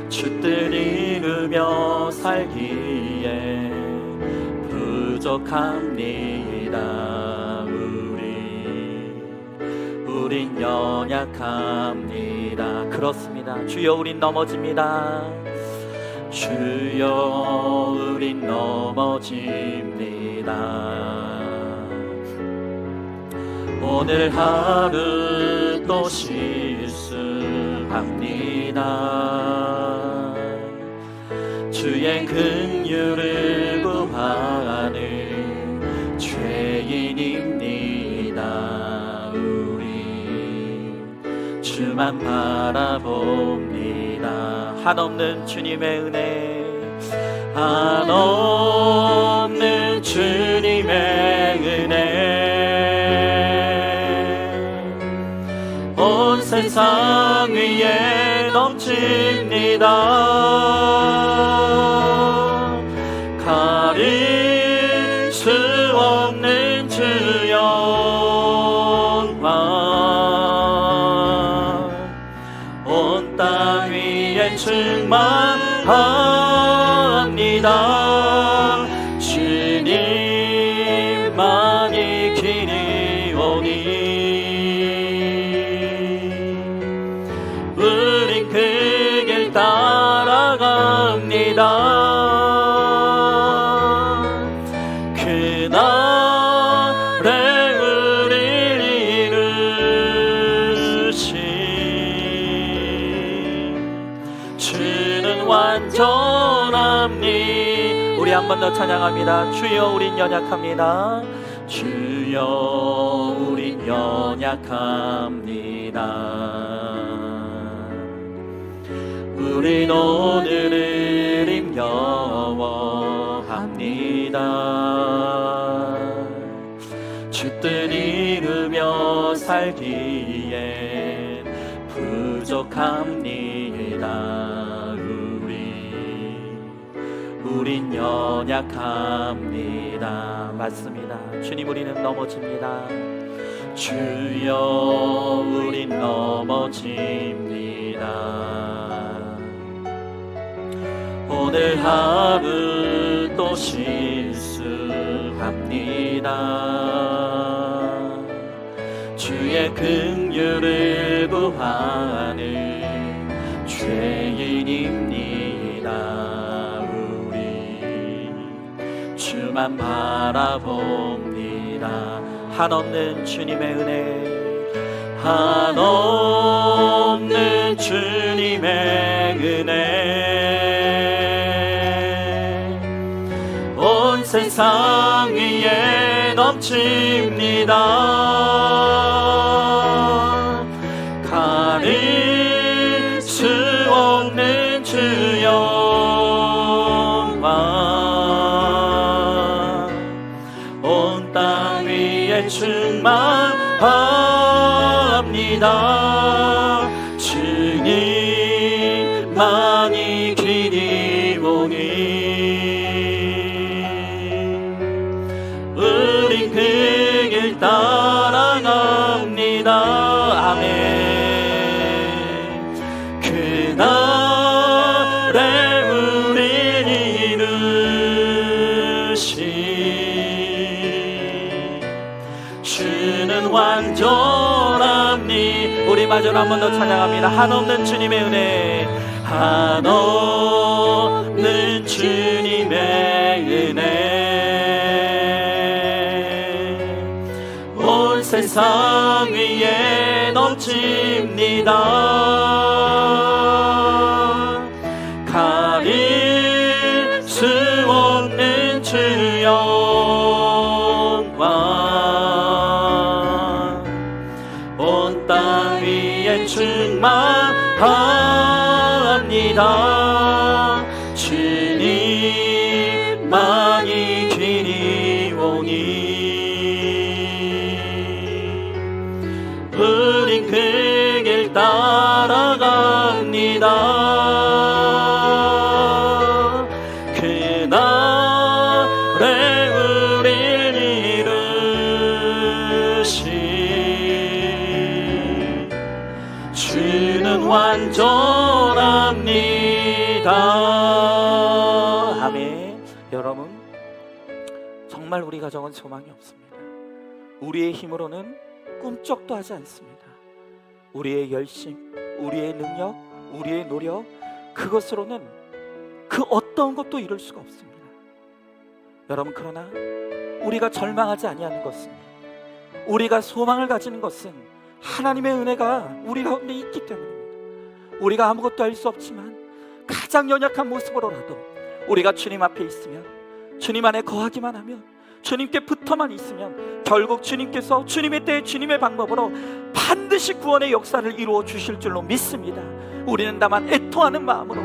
주 뜻 이루며 살기에 부족합니다. 우린 연약합니다. 그렇습니다. 주여, 우린 넘어집니다. 주여, 우린 넘어집니다. 오늘 하루 또 실수합니다. 주의 긍휼을 구하는 죄인입니다. 우리 주만 바라봅니다. 한없는 주님의 은혜, 한없는 주님의 은혜 온 세상 위에 넘칩니다. 가릴 수 없는 주 영광 온 땅 위에 충만합니다. 주님만이 길이 오니 우린 그 길 따라갑니다. 그날에 우릴 이루신 주는 완전합니. 우리 한 번 더 찬양합니다. 주여 우린 연약합니다. 주여 우린 연약합니다. 우린 오늘을 힘겨워합니다. 주 뜻 이루며 살기엔 부족합니다. 우린 연약합니다. 맞습니다. 주님, 우리는 넘어집니다. 주여 우린 넘어집니다. 오늘 하루 또 실수합니다. 주의 긍휼을 구하는 죄인입니다. 우리 주만 바라봅니다. 한없는 주님의 은혜, 한없는 주님의 은혜 온 세상 위에 넘칩니다. 가릴 수 없는 주 영광 온 땅 위에 충만합니다. 주님만이 길이 오니 우린 그 길 따라갑니다. 아멘. 그날에 우릴 이루신 주는 완전합니. 우리 마저로 한 번 더 찬양합니다. 한없는 주님의 은혜, 한없는 주님의 은혜 온 세상 위에 넘칩니다. 가릴 수 없는 주 영광 온 땅 위에 충만합니다. 주님만이 길이 오니 우린 그 길 따라갑니다. 그날에 우릴 이루신 주는 완전합니다. 아멘. 여러분, 정말 우리 가정은 소망이 없습니다. 우리의 힘으로는 꿈쩍도 하지 않습니다. 우리의 열심, 우리의 능력, 우리의 노력, 그것으로는 그 어떤 것도 이룰 수가 없습니다. 여러분, 그러나 우리가 절망하지 아니하는 것은, 우리가 소망을 가지는 것은 하나님의 은혜가 우리 가운데 있기 때문입니다. 우리가 아무것도 할 수 없지만 가장 연약한 모습으로라도 우리가 주님 앞에 있으면, 주님 안에 거하기만 하면, 주님께 붙어만 있으면 결국 주님께서 주님의 때에 주님의 방법으로 반드시 구원의 역사를 이루어 주실 줄로 믿습니다. 우리는 다만 애통하는 마음으로,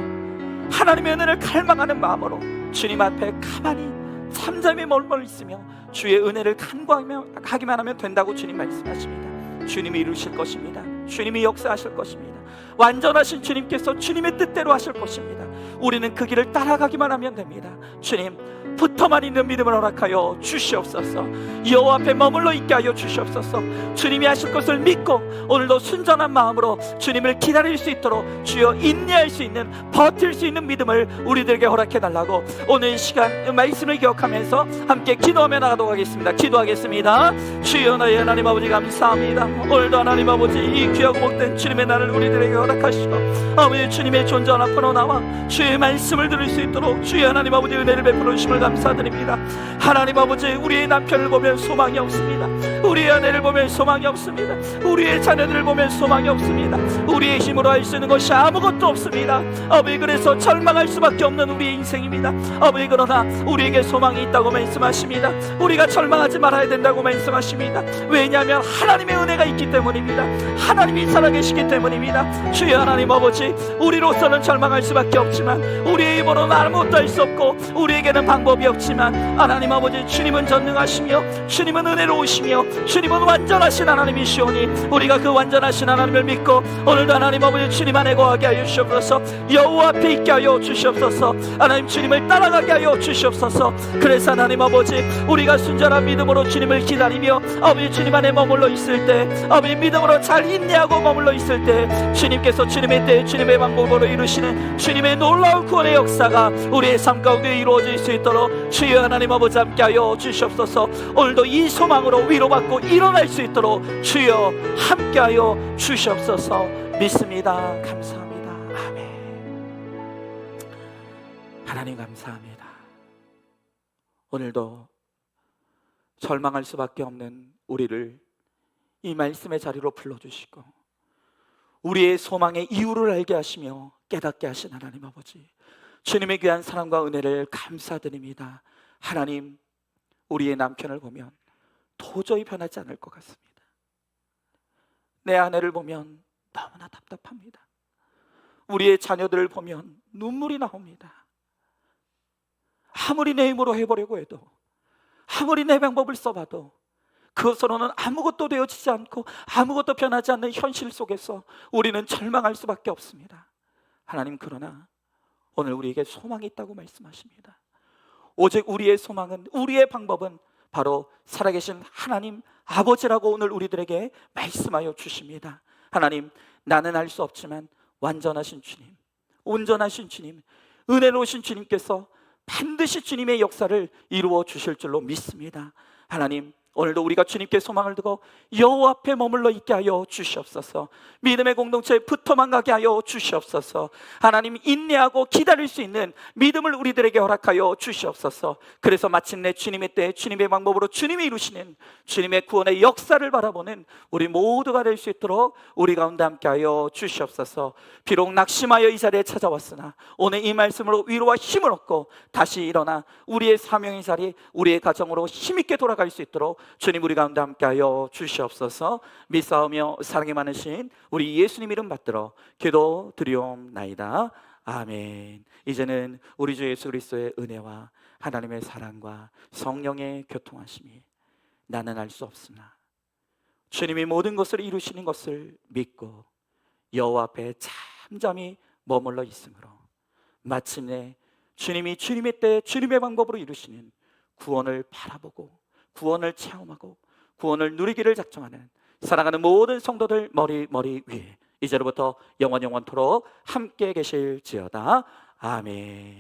하나님의 은혜를 갈망하는 마음으로 주님 앞에 가만히 잠잠히 머물러 있으며 주의 은혜를 간구하기만 하면 된다고 주님 말씀하십니다. 주님이 이루실 것입니다. 주님이 역사하실 것입니다. 완전하신 주님께서 주님의 뜻대로 하실 것입니다. 우리는 그 길을 따라가기만 하면 됩니다. 주님, 붙어만 있는 믿음을 허락하여 주시옵소서. 여호와 앞에 머물러 있게 하여 주시옵소서. 주님이 하실 것을 믿고 오늘도 순전한 마음으로 주님을 기다릴 수 있도록 주여 인내할 수 있는, 버틸 수 있는 믿음을 우리들에게 허락해 달라고 오늘 이 시간 말씀을 기억하면서 함께 기도하며 나가도록 하겠습니다. 기도하겠습니다. 주여 나의 하나님 아버지 감사합니다. 오늘도 하나님 아버지 이 귀하고 복된 주님의 날을 우리들에게 허락하시고 아버지 주님의 존재한 앞으로 나와 주의 말씀을 들을 수 있도록 주의 하나님 아버지 은혜를 베풀어 주심을 감사드립니다. 하나님 아버지, 우리의 남편을 보면 소망이 없습니다. 우리의 아내를 보면 소망이 없습니다. 우리의 자녀들을 보면 소망이 없습니다. 우리의 힘으로 할 수 있는 것이 아무것도 없습니다. 아버지, 그래서 절망할 수밖에 없는 우리의 인생입니다. 아버지, 그러나 우리에게 소망이 있다고 말씀하십니다. 우리가 절망하지 말아야 된다고 말씀하십니다. 왜냐하면 하나님의 은혜가 있기 때문입니다. 하나님이 살아계시기 때문입니다. 주여 하나님 아버지, 우리로서는 절망할 수밖에 없지만 우리의 힘으로는 아무것도 할 수 없고 우리에게는 방법이 없지만 하나님 아버지, 주님은 전능하시며 주님은 은혜로우시며 주님은 완전하신 하나님이시오니 우리가 그 완전하신 하나님을 믿고 오늘도 하나님 아버지 주님 안에 거하게 하여 주시옵소서. 여호와 앞에 있게 하여 주시옵소서. 하나님 주님을 따라가게 하여 주시옵소서. 그래서 하나님 아버지, 우리가 순전한 믿음으로 주님을 기다리며 아버지 주님 안에 머물러 있을 때, 아버지 믿음으로 잘 인내하고 머물러 있을 때 주님께서 주님의 때 주님의 방법으로 이루시는 주님의 놀라운 구원의 역사가 우리의 삶 가운데 이루어질 수 있도록 주여 하나님 아버지 함께하여 주시옵소서. 오늘도 이 소망으로 위로받고 일어날 수 있도록 주여 함께하여 주시옵소서. 믿습니다. 감사합니다. 아멘. 하나님 감사합니다. 오늘도 절망할 수밖에 없는 우리를 이 말씀의 자리로 불러주시고 우리의 소망의 이유를 알게 하시며 깨닫게 하신 하나님 아버지, 주님의 귀한 사랑과 은혜를 감사드립니다. 하나님, 우리의 남편을 보면 도저히 변하지 않을 것 같습니다. 내 아내를 보면 너무나 답답합니다. 우리의 자녀들을 보면 눈물이 나옵니다. 아무리 내 힘으로 해보려고 해도, 아무리 내 방법을 써봐도 그것으로는 아무것도 되어지지 않고 아무것도 변하지 않는 현실 속에서 우리는 절망할 수밖에 없습니다. 하나님, 그러나 오늘 우리에게 소망이 있다고 말씀하십니다. 오직 우리의 소망은, 우리의 방법은 바로 살아계신 하나님 아버지라고 오늘 우리들에게 말씀하여 주십니다. 하나님, 나는 알 수 없지만 완전하신 주님, 온전하신 주님, 은혜로우신 주님께서 반드시 주님의 역사를 이루어 주실 줄로 믿습니다. 하나님, 오늘도 우리가 주님께 소망을 두고 여호와 앞에 머물러 있게 하여 주시옵소서. 믿음의 공동체에 붙어만 가게 하여 주시옵소서. 하나님, 인내하고 기다릴 수 있는 믿음을 우리들에게 허락하여 주시옵소서. 그래서 마침내 주님의 때 주님의 방법으로 주님이 이루시는 주님의 구원의 역사를 바라보는 우리 모두가 될 수 있도록 우리 가운데 함께 하여 주시옵소서. 비록 낙심하여 이 자리에 찾아왔으나 오늘 이 말씀으로 위로와 힘을 얻고 다시 일어나 우리의 사명의 자리, 우리의 가정으로 힘있게 돌아갈 수 있도록 주님 우리 가운데 함께하여 주시옵소서. 믿사오며 사랑이 많으신 우리 예수님 이름 받들어 기도 드리옵나이다. 아멘. 이제는 우리 주 예수 그리스도의 은혜와 하나님의 사랑과 성령의 교통하심이 나는 알 수 없으나 주님이 모든 것을 이루시는 것을 믿고 여호와 앞에 잠잠히 머물러 있으므로 마침내 주님이 주님의 때 주님의 방법으로 이루시는 구원을 바라보고 구원을 체험하고 구원을 누리기를 작정하는 사랑하는 모든 성도들 머리 위에 이제로부터 영원토록 함께 계실지어다. 아멘.